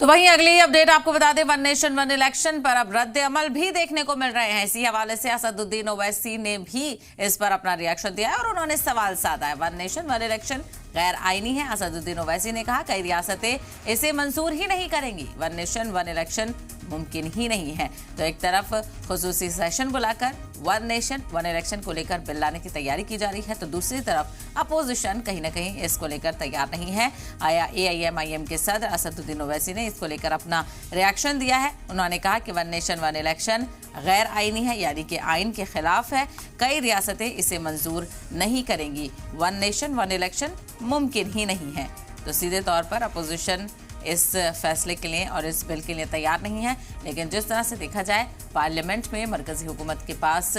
तो वहीं अगली अपडेट आपको बता दें, वन नेशन वन इलेक्शन पर अब रद्द अमल भी देखने को मिल रहे हैं। इसी हवाले से असदुद्दीन ओवैसी ने भी इस पर अपना रिएक्शन दिया है और उन्होंने सवाल साधा है। वन नेशन वन इलेक्शन गैर आईनी है। असदुद्दीन ओवैसी ने कहा कई रियासतें इसे मंजूर ही नहीं करेंगी। वन नेशन वन इलेक्शन मुमकिन ही नहीं है। तो एक तरफ खुसूसी सेशन बुलाकर वन नेशन वन इलेक्शन को लेकर बिल लाने की तैयारी की जा रही है, तो दूसरी तरफ अपोजिशन कहीं ना कहीं इसको लेकर तैयार नहीं है। AIM के सदर असदुद्दीन ओवैसी ने इसको लेकर अपना रिएक्शन दिया है। उन्होंने कहा कि वन नेशन वन इलेक्शन गैर आईनी है, यानी कि आइन के खिलाफ है। कई रियासतें इसे मंजूर नहीं करेंगी। वन नेशन वन इलेक्शन मुमकिन ही नहीं है। तो सीधे तौर पर अपोजिशन इस फैसले के लिए और इस बिल के लिए तैयार नहीं है। लेकिन जिस तरह से देखा जाए, पार्लियामेंट में मरकजी हुकूमत के पास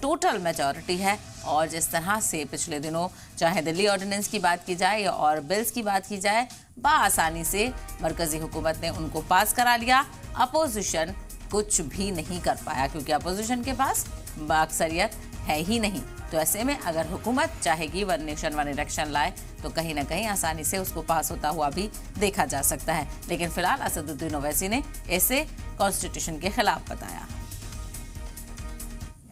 टोटल मेजॉरिटी है और जिस तरह से पिछले दिनों चाहे दिल्ली ऑर्डिनेंस की बात की जाए और बिल्स की बात की जाए, बआसानी से मरकजी हुकूमत ने उनको पास करा लिया। अपोजिशन कुछ भी नहीं कर पाया क्योंकि अपोजिशन के पास अक्सरियत है ही नहीं। तो ऐसे में अगर हुकूमत चाहेगी वन नेशन वन इलेक्शन लाए तो कहीं ना कहीं आसानी से उसको पास होता हुआ भी देखा जा सकता है। लेकिन फिलहाल असदुद्दीन ओवैसी ने इसे कॉन्स्टिट्यूशन के खिलाफ बताया।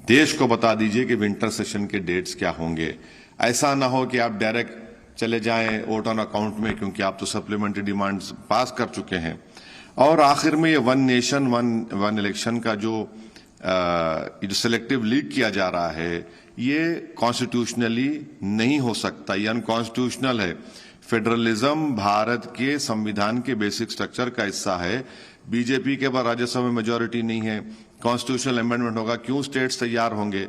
देश को बता दीजिए कि विंटर सेशन के डेट्स क्या होंगे। ऐसा ना हो कि आप डायरेक्ट चले जाएं वोट ऑन अकाउंट में, क्योंकि आप तो सप्लीमेंट्री डिमांड्स पास कर चुके हैं। और आखिर में ये वन नेशन वन इलेक्शन का जो सिलेक्टिव लीग किया जा रहा है, ये कॉन्स्टिट्यूशनली नहीं हो सकता, ये अनकॉन्स्टिट्यूशनल है। फेडरलिज्म भारत के संविधान के बेसिक स्ट्रक्चर का हिस्सा है। बीजेपी के पास राज्यसभा में मेजॉरिटी नहीं है, कॉन्स्टिट्यूशनल अमेंडमेंट होगा, क्यों स्टेट्स तैयार होंगे?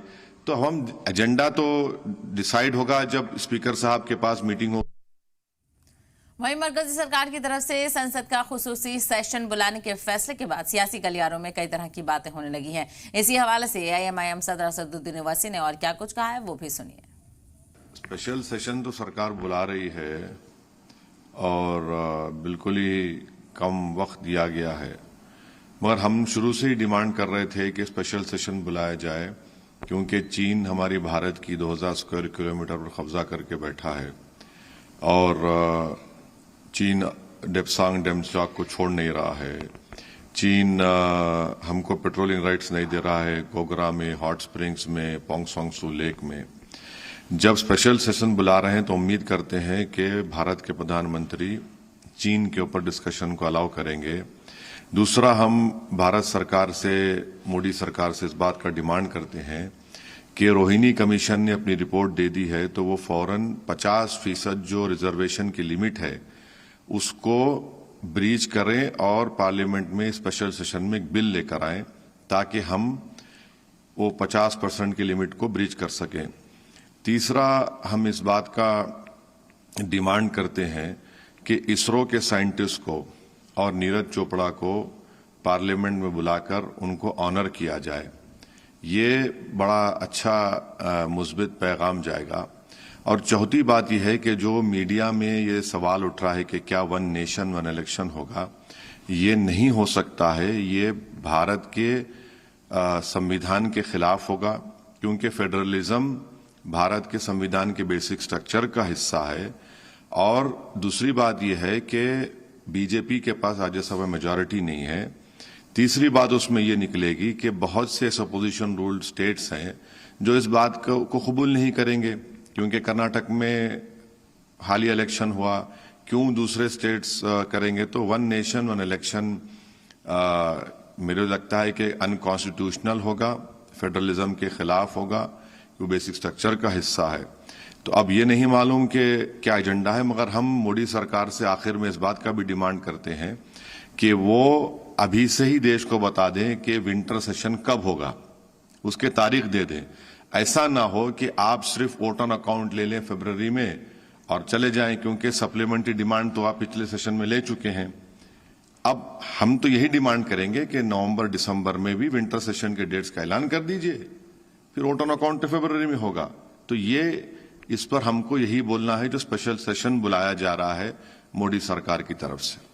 तो हम एजेंडा तो डिसाइड होगा जब स्पीकर साहब के पास मीटिंग हो। वहीं मरकजी सरकार की तरफ से संसद का खुसूसी सेशन बुलाने के फैसले के बाद सियासी गलियारों में कई तरह की बातें होने लगी हैं। इसी हवाले से AIM सदर असदुद्दीन ओवैसी ने और क्या कुछ कहा है, वो भी सुनिए। स्पेशल सेशन तो सरकार बुला रही है और बिल्कुल ही कम वक्त दिया गया है, मगर हम शुरू से ही डिमांड कर रहे थे कि स्पेशल सेशन बुलाया जाए, क्योंकि चीन हमारी भारत की 2000 स्क्वायर किलोमीटर पर कब्जा करके बैठा है और चीन डेप्सांग डेमस्टॉक को छोड़ नहीं रहा है। चीन हमको पेट्रोलिंग राइट्स नहीं दे रहा है गोगरा में, हॉट स्प्रिंग्स में, पोंगसोंगसू लेक में। जब स्पेशल सेशन बुला रहे हैं तो उम्मीद करते हैं कि भारत के प्रधानमंत्री चीन के ऊपर डिस्कशन को अलाउ करेंगे। दूसरा, हम भारत सरकार से, मोदी सरकार से इस बात का डिमांड करते हैं कि रोहिणी कमीशन ने अपनी रिपोर्ट दे दी है, तो वो फौरन 50% जो रिजर्वेशन की लिमिट है उसको ब्रीच करें और पार्लियामेंट में स्पेशल सेशन में एक बिल लेकर आएं, ताकि हम वो 50% की लिमिट को ब्रीच कर सकें। तीसरा, हम इस बात का डिमांड करते हैं कि इसरो के साइंटिस्ट को और नीरज चोपड़ा को पार्लियामेंट में बुलाकर उनको ऑनर किया जाए। ये बड़ा अच्छा मुस्बित पैगाम जाएगा। और चौथी बात यह है कि जो मीडिया में ये सवाल उठ रहा है कि क्या वन नेशन वन इलेक्शन होगा, ये नहीं हो सकता है। ये भारत के संविधान के खिलाफ होगा, क्योंकि फेडरलिज्म भारत के संविधान के बेसिक स्ट्रक्चर का हिस्सा है। और दूसरी बात यह है कि बीजेपी के पास राज्यसभा मेजॉरिटी नहीं है। तीसरी बात उसमें यह निकलेगी कि बहुत से अपोजिशन रूल्ड स्टेट्स हैं जो इस बात को कबूल नहीं करेंगे, क्योंकि कर्नाटक में हालिया इलेक्शन हुआ, क्यों दूसरे स्टेट्स करेंगे? तो वन नेशन वन इलेक्शन मेरे लगता है कि अनकॉन्स्टिट्यूशनल होगा, फेडरलिज्म के खिलाफ होगा, जो बेसिक स्ट्रक्चर का हिस्सा है। तो अब ये नहीं मालूम कि क्या एजेंडा है, मगर हम मोदी सरकार से आखिर में इस बात का भी डिमांड करते हैं कि वो अभी से ही देश को बता दें कि विंटर सेशन कब होगा, उसके तारीख दे दें। ऐसा ना हो कि आप सिर्फ वोट ऑन अकाउंट ले लें फरवरी में और चले जाएं, क्योंकि सप्लीमेंट्री डिमांड तो आप पिछले सेशन में ले चुके हैं। अब हम तो यही डिमांड करेंगे कि नवंबर दिसंबर में भी विंटर सेशन के डेट्स का ऐलान कर दीजिए, फिर वोट ऑन अकाउंट फरवरी में होगा। तो ये इस पर हमको यही बोलना है जो स्पेशल सेशन बुलाया जा रहा है मोदी सरकार की तरफ से।